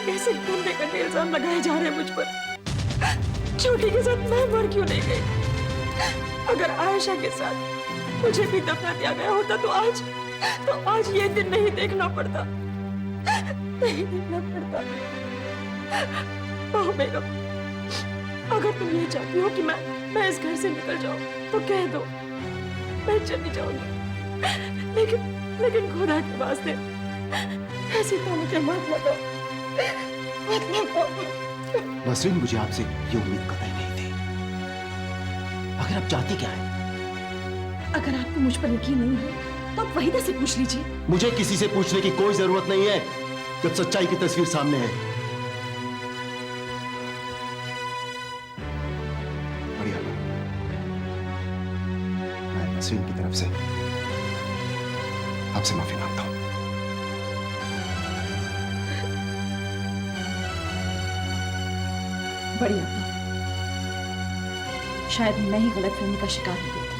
कैसे गंदे गंदे इल्जाम लगाए जा रहे हैं मुझ पर। छोटी के साथ मैं मर क्यों नहीं गई? अगर आयशा के साथ मुझे भी दफना दिया गया होता तो आज ये दिन नहीं देखना पड़ता, नहीं देखना पड़ता। ओह बेगम, अगर तुम ये चाहती हो कि मैं इस घर से निकल जाऊं तो कह दो, मैं चली जाऊंगी। लेकिन खुदा के वास्ते ऐसी तो मुझे मत लगाओ, मत लगाओ। नसरीन, मुझे आपसे ये उम्मीद कतई नहीं थी। आखिर आप चाहती क्या है? अगर आपको मुझ पर यकीन नहीं है तो आप वहीदा से पूछ लीजिए। मुझे किसी से पूछने की कोई जरूरत नहीं है जब सच्चाई की तस्वीर सामने है। बढ़िया, मैं नसरीन की तरफ से आपसे माफी मांगता हूं। बढ़िया, शायद मैं ही गलतफहमी का शिकार हो गई थी।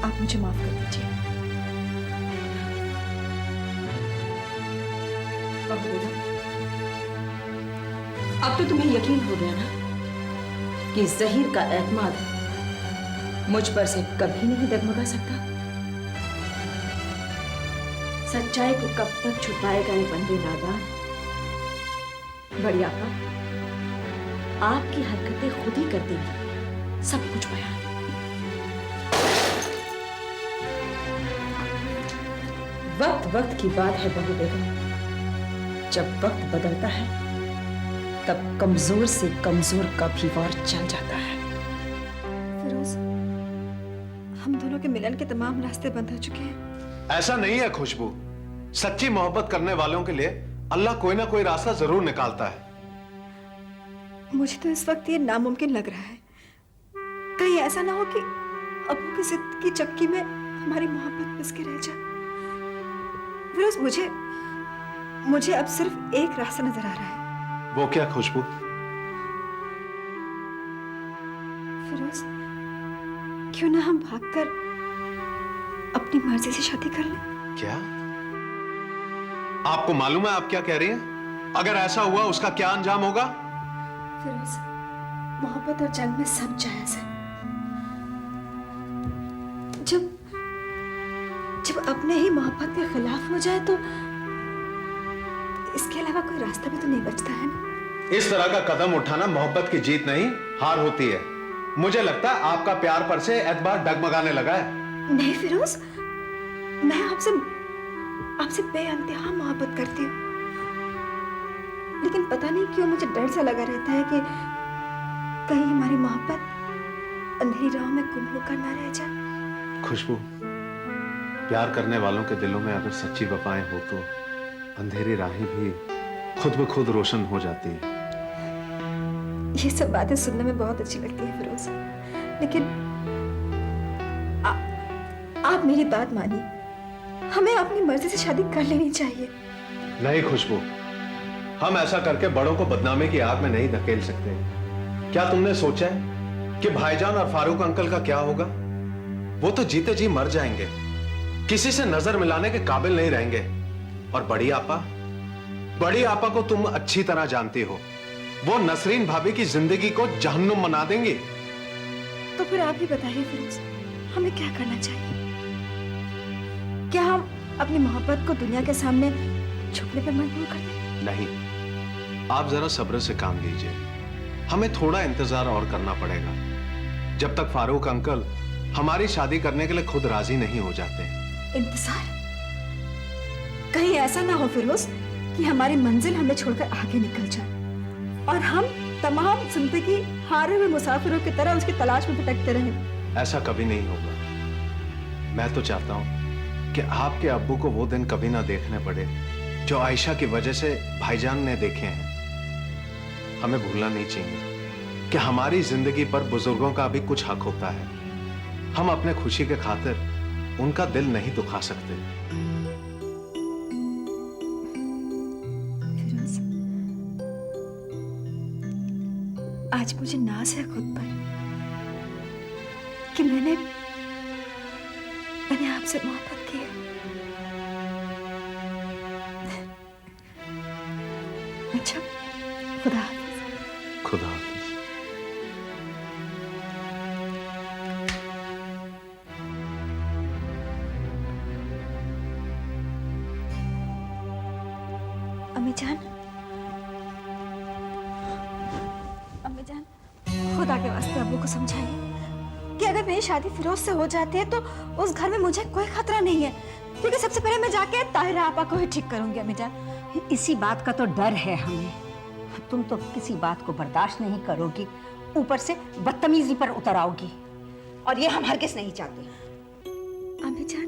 आप मुझे माफ कर दीजिए। अब तो तुम्हें यकीन हो गया ना कि ज़हीर का एतमाद मुझ पर से कभी नहीं डगमगा सकता। सच्चाई को कब तक छुपाएगा ये बंदे नादान? बढ़िया का आपकी हरकतें खुद ही कर देंगी सब कुछ बयान। वक्त की बात है बहू बेगम, जब वक्त बदलता है तब कमजोर से कमजोर का भी वार चल जाता है। फिरोज, हम दोनों के मिलन के तमाम रास्ते बंद हो चुके हैं। ऐसा नहीं है खुशबू, सच्ची मोहब्बत करने वालों के लिए अल्लाह कोई ना कोई रास्ता जरूर निकालता है। मुझे तो इस वक्त ये नामुमकिन लग रहा है। कहीं ऐसा ना हो कि अबू की जिद की चक्की में हमारी मोहब्बत पिस के रह जाए। फिरोज, मुझे अब सिर्फ एक रास्ता नजर आ रहा है। वो क्या खुशबू? फिरोज, क्यों ना हम भागकर अपनी मर्जी से शादी कर लें? क्या आपको मालूम है आप क्या कह रही हैं? अगर ऐसा हुआ उसका क्या अंजाम होगा? फिरोज, मोहब्बत और जंग में सब जायज है। जब अपने ही मोहब्बत के खिलाफ हो जाए तो इसके अलावा कोई रास्ता भी तो नहीं बचता है ना। इस तरह का कदम उठाना मोहब्बत की जीत नहीं, हार होती है। मुझे लगता है आपका प्यार पर से एतबार डगमगाने लगा है। नहीं फिरोज, मैं आपसे बेअंतहा मोहब्बत करती हूँ, लेकिन पता नहीं क्यों मुझे डर सा लगा रहता है कि कहीं हमारी मोहब्बत अंधेरी राह में गुम होकर ना रह जाए। खुशबू, प्यार करने वालों के दिलों में अगर सच्ची वफाएं हो तो अंधेरी राहें भी खुद ब खुद रोशन हो जाती है। ये सब बातें सुनने में बहुत अच्छी लगती है फिरोज, लेकिन आप मेरी बात मानिए, हमें अपनी मर्जी से शादी कर लेनी चाहिए। नहीं खुशबू, हम ऐसा करके बड़ों को बदनामी की आग में नहीं धकेल सकते। क्या तुमने सोचा है कि भाईजान और फारूक अंकल का क्या होगा? वो तो जीते जी मर जाएंगे, किसी से नजर मिलाने के काबिल नहीं रहेंगे। और बड़ी आपा को तुम अच्छी तरह जानती हो, वो नसरीन भाभी की जिंदगी को जहन्नुम बना देंगी। तो फिर आप ही बताइए फिरोज, हमें क्या करना चाहिए? क्या हम अपनी मोहब्बत को दुनिया के सामने छुपने पर मजबूर कर दें? नहीं, आप जरा सब्र से काम लीजिए। हमें थोड़ा इंतजार और करना पड़ेगा, जब तक फारूक अंकल हमारी शादी करने के लिए खुद राजी नहीं हो जाते। इंतजार? कहीं ऐसा ना हो फिरोज कि हमारी मंजिल हमें छोड़कर आगे निकल जाए और हम तमाम जिंदगी हारे हुए मुसाफिरों की तरह उसकी तलाश में भटकते रहें। ऐसा कभी नहीं होगा। मैं तो चाहता हूं कि आपके अब्बू को वो दिन कभी ना देखने पड़े जो आयशा की वजह से भाईजान ने देखे हैं। हमें भूलना नहीं चाहिए कि हमारी जिंदगी पर बुजुर्गों का भी कुछ हक होता है। हम अपने खुशी के खातिर उनका दिल नहीं दुखा सकते। आज मुझे नाज है खुद पर कि मैंने आपसे मोहब्बत की है। खुदा हाफिज। खुदा हाफिज। अम्मी जान, खुदा के वास्ते अब्बू को समझाइए कि अगर मेरी शादी फिरोज से हो जाती है तो उस घर में मुझे कोई खतरा नहीं है, क्योंकि सबसे पहले मैं जाके ताहिरा आपा को ही ठीक करूंगी। अम्मी जान, इसी बात का तो डर है हमें। तुम तो किसी बात को बर्दाश्त नहीं करोगी, ऊपर से बदतमीजी पर उतर आओगी, और ये हम हरगिज नहीं चाहते। अम्मी जान,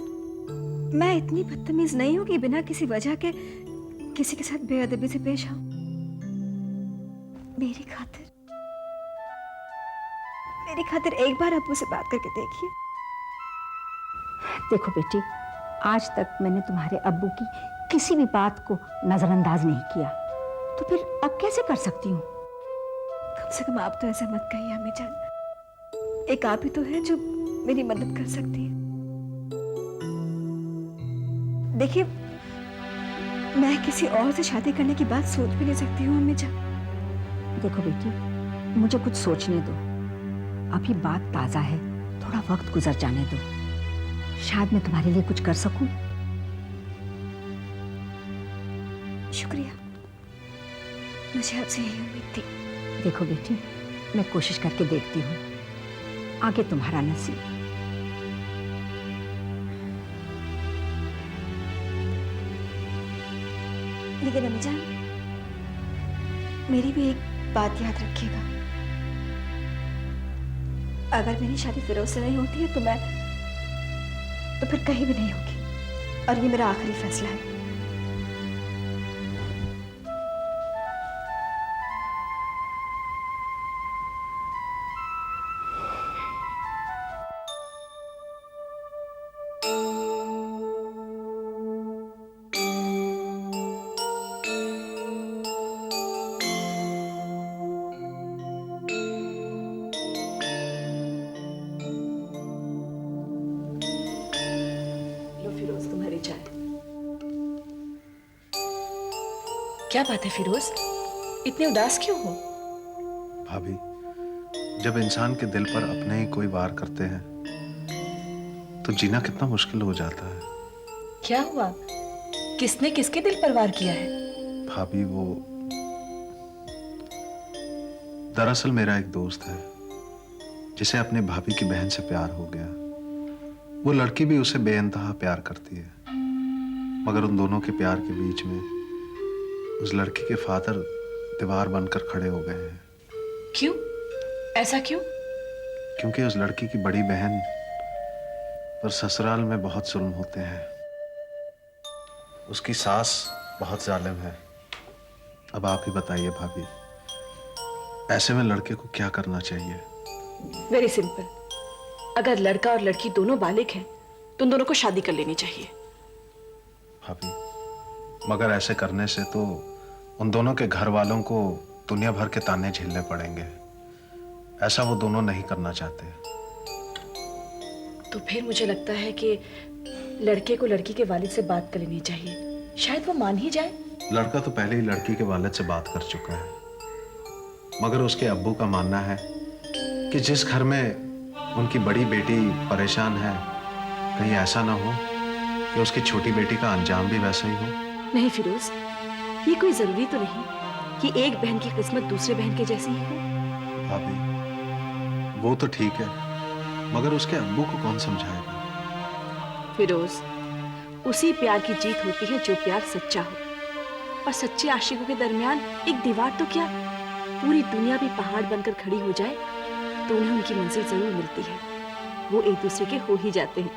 मैं इतनी बदतमीज नहीं हूँ कि बिना किसी वजह के किसी के साथ बेअदबी से पेश आऊं। मेरी खातिर एक बार अब्बू से बात करके देखिए। देखो बेटी, आज तक मैंने तुम्हारे अब्बू की किसी भी बात को नजरअंदाज नहीं किया, तो फिर अब कैसे कर सकती हूँ? कम से कम आप तो ऐसा मत कहिए अम्मी जान। एक आप ही तो है जो मेरी मदद कर सकती है। देखिए, मैं किसी और से शादी करने की बात सोच भी नहीं सकती हूँ अम्मी जान। देखो बेटी, मुझे कुछ सोचने दो। अभी बात ताजा है, थोड़ा वक्त गुजर जाने दो, शायद मैं तुम्हारे लिए कुछ कर सकूं। शुक्रिया, मुझे आपसे यही उम्मीद थी। देखो बेटी, मैं कोशिश करके देखती हूँ, आगे तुम्हारा नसीब। लेकिन अम्मी जान, मेरी भी एक बात याद रखिएगा। अगर मेरी शादी फिरोज से नहीं होती है तो फिर कहीं भी नहीं होगी, और ये मेरा आखिरी फैसला है। क्या बात है फिरोज, इतने उदास क्यों हो? भाभी, जब इंसान के दिल पर अपने ही कोई वार करते हैं तो जीना कितना मुश्किल हो जाता है। क्या हुआ? किसने किसके दिल पर वार किया है? भाभी, वो दरअसल मेरा एक दोस्त है जिसे अपने भाभी की बहन से प्यार हो गया। वो लड़की भी उसे बेइंतहा प्यार करती है, मगर उन दोनों के प्यार के बीच में उस लड़की के फादर दीवार बनकर खड़े हो गए हैं। क्यों? ऐसा क्यों? क्योंकि उस लड़की की बड़ी बहन पर ससुराल में बहुत जुल्म होते हैं। उसकी सास बहुत जालिम है। अब आप ही बताइए भाभी, ऐसे में लड़के को क्या करना चाहिए? वेरी सिंपल, अगर लड़का और लड़की दोनों बालिग हैं तो उन दोनों को शादी कर लेनी चाहिए। भाभी, मगर ऐसे करने से तो उन दोनों के घर वालों को दुनिया भर के ताने झेलने पड़ेंगे। ऐसा वो दोनों नहीं करना चाहते। तो फिर मुझे लगता है कि लड़के को लड़की के वालिद से बात कर लेनी चाहिए, शायद वो मान ही जाए। लड़का तो पहले ही लड़की के वालिद से बात कर चुका है, मगर उसके अब्बू का मानना है कि जिस घर में उनकी बड़ी बेटी परेशान है, कहीं ऐसा ना हो कि उसकी छोटी बेटी का अंजाम भी वैसा ही हो। नहीं फिरोज, ये कोई जरूरी तो नहीं कि एक बहन की किस्मत दूसरे बहन के जैसी ही हो। भाभी, वो तो ठीक है, मगर उसके अब्बू को कौन समझाएगा? फिरोज, उसी प्यार की जीत होती है जो प्यार सच्चा हो, और सच्चे आशिकों के दरमियान एक दीवार तो क्या, पूरी दुनिया भी पहाड़ बनकर खड़ी हो जाए तो उन्हें उनकी मंजिल जरूर मिलती है। वो एक दूसरे के हो ही जाते हैं।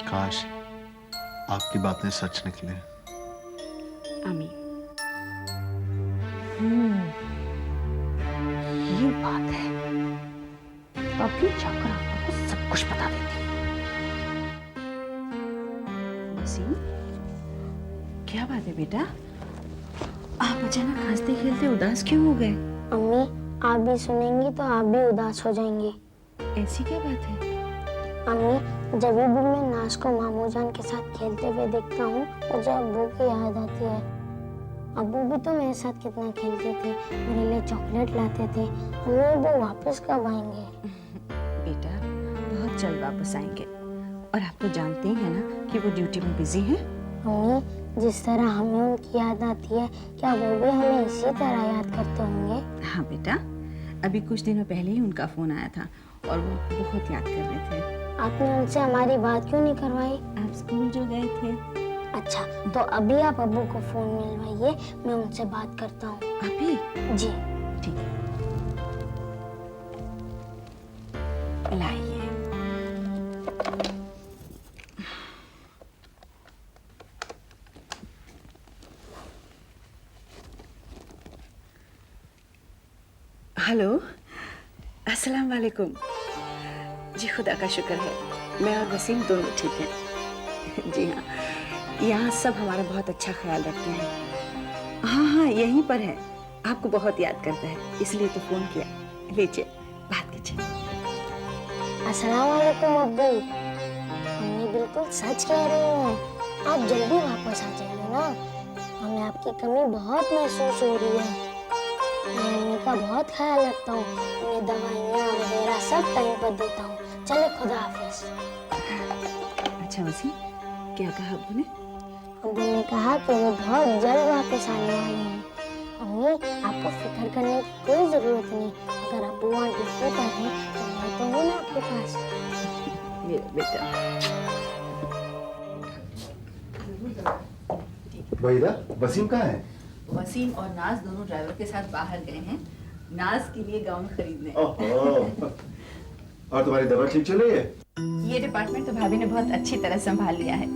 काश आपकी बातें सच निकले। आमीन। ये बात है, अभी जाकर आपको सब कुछ बता देती हूँ। वसीम, क्या बात है बेटा? आप अचानक हंसते खेलते उदास क्यों हो गए? अम्मी, आप भी सुनेंगी तो आप भी उदास हो जाएंगी। ऐसी क्या बात है? अम्मी, जब भी मैं नाश को मामू जान के साथ खेलते हुए देखता हूँ मुझे अब्बू की याद आती है। अब्बू भी तो मेरे साथ कितना खेलते थे, मेरे लिए चॉकलेट लाते थे। मम्मी वो वापस कब आएंगे? बेटा बहुत जल्द वापस आएंगे, और आप तो जानते ही हैं ना कि वो ड्यूटी में बिजी हैं। मम्मी जिस तरह हमें उनकी याद आती है, क्या वो भी हमें इसी तरह याद करते होंगे? हाँ बेटा, अभी कुछ दिनों पहले ही उनका फोन आया था और वो बहुत याद कर रहे थे। आपने उनसे हमारी बात क्यों नहीं करवाई? आप स्कूल जो गए थे। अच्छा, तो अभी आप अब्बू को फोन मिलवाइए, मैं उनसे बात करता हूँ। अभी? जी ठीक है, लाइए। हेलो, अस्सलाम वालेकुम। जी खुदा का शुक्र है, मैं और वसीम दोनों ठीक हैं। जी हाँ, यहाँ सब हमारा बहुत अच्छा ख्याल रखते हैं। हाँ हाँ, यहीं पर है, आपको बहुत याद करता है, इसलिए तो फोन किया। लीजिए, बात कीजिए। अस्सलाम वालेकुम अब्बू। मम्मी बिल्कुल सच कह रही हैं, आप जल्दी वापस आ जाइए ना, हमें आपकी कमी बहुत महसूस हो रही है। मैं मम्मी का बहुत ख्याल रखता हूँ, उन्हें दवाइयाँ वगैरह सब टाइम पर देता हूँ। चले, खुदा हाफिज। अच्छा वसीम, क्या कहा अब्बू ने? अब्बू ने कहा कि वो बहुत जल्द वापस आने वाले हैं। मम्मी आपको फिक्र करने की कोई जरूरत नहीं, अगर अब्बू वहाँ ड्यूटी पर हैं तो मैं तो हूँ ना आपके पास। मेरा बेटा। वहीदा, वसीम कहाँ है? वसीम और नाज दोनों ड्राइवर के साथ बाहर गए हैं, नाज के लिए गाउन खरीदने। ओहो। और तुम्हारी दवा ठीक चल रही है? ये डिपार्टमेंट तो भाभी ने बहुत अच्छी तरह संभाल लिया है,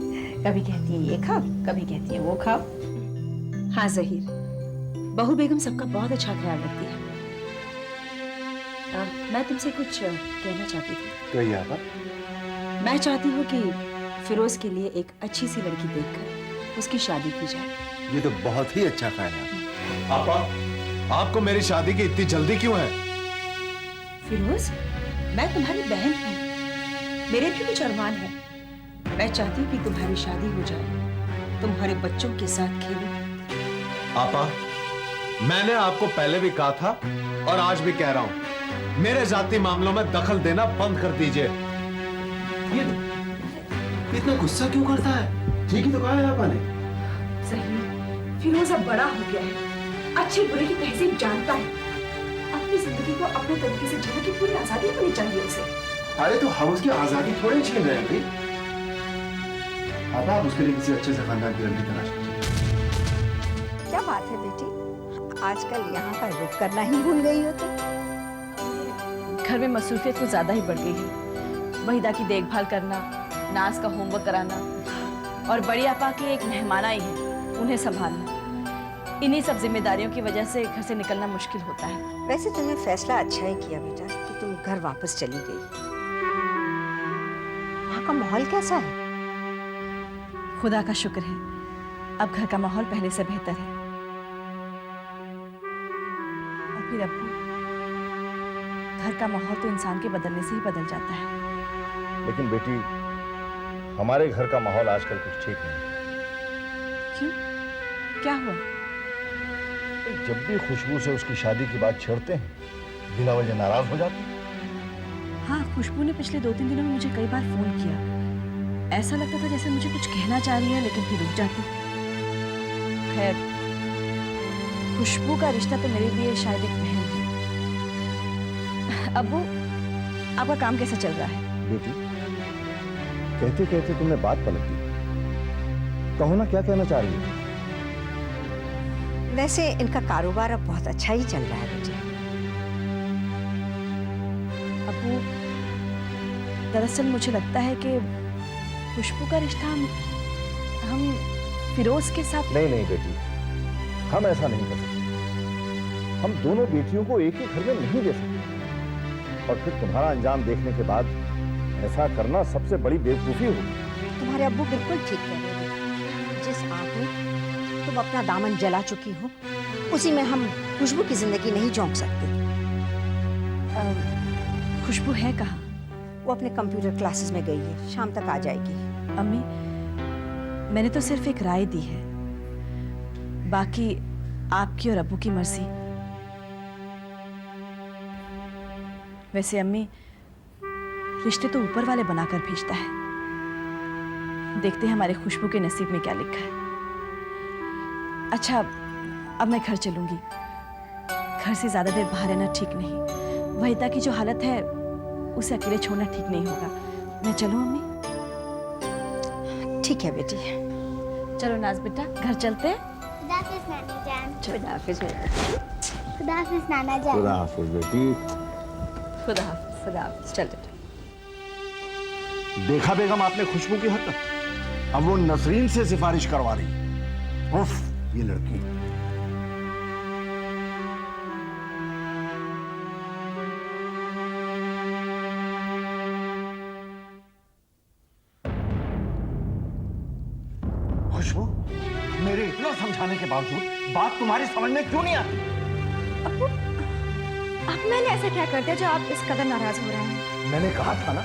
कभी कहती है ये खाओ, कभी कहती है वो खाओ। हाँ जहीर, बहू बेगम सबका बहुत अच्छा ख्याल रखती है। मैं तुमसे कुछ कहना चाहती थी। कहिए आपा। मैं चाहती हूँ कि फिरोज के लिए एक अच्छी सी लड़की देखकर उसकी शादी की जाए। ये तो बहुत ही अच्छा ख्याल है आपा, आपको मेरी शादी की इतनी जल्दी क्यों है? फिरोज, मैं तुम्हारी बहन हूँ, मेरे भी कुछ अरमान है। मैं चाहती हूँ कि तुम्हारी शादी हो जाए, तुम्हारे बच्चों के साथ खेलो। आपा, मैंने आपको पहले भी कहा था और आज भी कह रहा हूं, मेरे जाती मामलों में दखल देना बंद कर दीजिए। ये इतना गुस्सा क्यों करता है? ठीक ही तो कहा है आपा ने। सही, फिरोज अब बड़ा हो गया है, अच्छे बुरे की तहजीब जानता है, अपनी जिंदगी को अपने तरीके से जीने की पूरी आजादी होनी चाहिए उसे। अरे तो हम उसकी आजादी थोड़ी छीन रहे हैं भाई। आप उसके लिए किसी अच्छे से खानदान की लड़की तलाश कीजिए। क्या बात है बेटी, आजकल यहाँ पर रुक करना ही भूल गई हो तुम? घर में मसरूफियत कुछ ज्यादा ही बढ़ गई है, वहीदा की देखभाल करना, नाज का होमवर्क कराना और बड़ी आपा के एक मेहमान आई है, उन्हें संभालना। इन्हीं सब जिम्मेदारियों की वजह से घर से निकलना मुश्किल होता है। वैसे तुमने फैसला अच्छा ही किया बेटा कि तुम घर वापस चली गई। वहाँ का माहौल कैसा है? खुदा का शुक्र है, अब घर का माहौल पहले से बेहतर है। और फिर अब्बू, घर का माहौल तो इंसान के बदलने से ही बदल जाता है। लेकिन बेटी, हमारे घर का माहौल आजकल कुछ ठीक नहीं। क्यों, क्या हुआ? जब भी खुशबू से उसकी शादी की बात छेड़ते हैं, बिना वजह नाराज हो जाती है। हाँ, खुशबू ने पिछले 2-3 दिनों में मुझे कई बार फोन किया। ऐसा लगता था जैसे मुझे कुछ कहना चाह रही है, लेकिन फिर रुक जाती। खैर, खुशबू का रिश्ता तो मेरे लिए शायद एक बहन है। अब्बू, आपका काम कैसा चल रहा है? बेटी, कहते कहते तुमने बात पलट दी। कहो ना, क्या कहना चाह रही हो? वैसे इनका कारोबार अब बहुत अच्छा ही चल रहा है बेटी। अब्बू, दरअसल मुझे लगता है कि खुशबू का रिश्ता हम फिरोज के साथ। नहीं नहीं बेटी, हम ऐसा नहीं कर सकते। हम दोनों बेटियों को एक ही घर में नहीं दे सकते, और फिर तुम्हारा अंजाम देखने के बाद ऐसा करना सबसे बड़ी बेवकूफी होगी। तुम्हारे अब्बू बिल्कुल ठीक कह रहे हैं। जिस आग में तुम अपना दामन जला चुकी हो, उसी में हम खुशबू की जिंदगी नहीं झोंक सकते। खुशबू है कहाँ? वो अपने कंप्यूटर क्लासेस में गई है, शाम तक आ जाएगी। अम्मी, मैंने तो सिर्फ एक राय दी है, बाकी आपकी और अब्बू की मर्जी। वैसे अम्मी, रिश्ते तो ऊपर वाले बनाकर भेजता है। देखते हैं हमारे खुशबू के नसीब में क्या लिखा है। अच्छा, अब मैं घर चलूंगी। घर से ज्यादा देर बाहर रहना ठीक नहीं। वहीदा की जो हालत है उसे अकेले छोड़ना ठीक नहीं होगा। मैं चलूं अम्मी? ठीक है बेटी। चलो नाज बेटा, घर चलते हैं। खुदाफिज नानी जान। खुदा हाफिज बेटा। खुदाफिज नाना जान। खुदा हाफिज बेटी। खुदा हाफिज, खुदा हाफिज। चल बेटा। देखा बेगम आपने खुशबू की हरकत, अब वो नसरीन से सिफारिश करवा रही। उफ, ये लड़की। खुशबू, मेरे इतना समझाने के बावजूद बात तुम्हारी समझ में क्यों नहीं आती? अब मैंने ऐसा क्या कर दिया जो आप इस कदर नाराज हो रहे हैं? मैंने कहा था ना,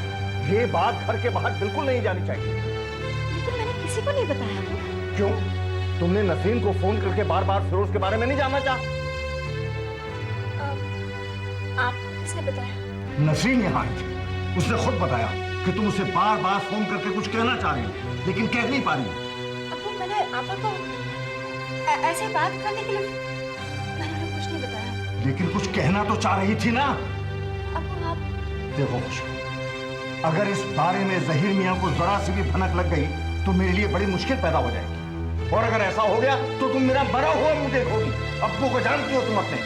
ये बात घर के बाहर बिल्कुल नहीं जानी चाहिए। लेकिन मैंने किसी को नहीं बताया। क्यों? तुमने नसीम को फोन करके बार बार फिरोज के बारे में नहीं जानना चाहा? आप किसने बताया? नसरीन यहाँ आई थी, उसने खुद बताया कि तुम उसे बार बार फोन करके कुछ कहना चाह रही हो, लेकिन कह नहीं पा रही हो। अब मैंने आपको ऐसे बात करने के लिए मैंने उन्हें कुछ नहीं बताया। लेकिन कुछ कहना तो चाह रही थी ना। अब आप देखो खुशबू, अगर इस बारे में जहीर मियां को जरा सी भी भनक लग गई तो मेरे लिए बड़ी मुश्किल पैदा हो जाएगी। और अगर ऐसा हो गया तो तुम मेरा बड़ा हुआ मुंह देखोगी। अब्बू को जानती हो तुम अपने।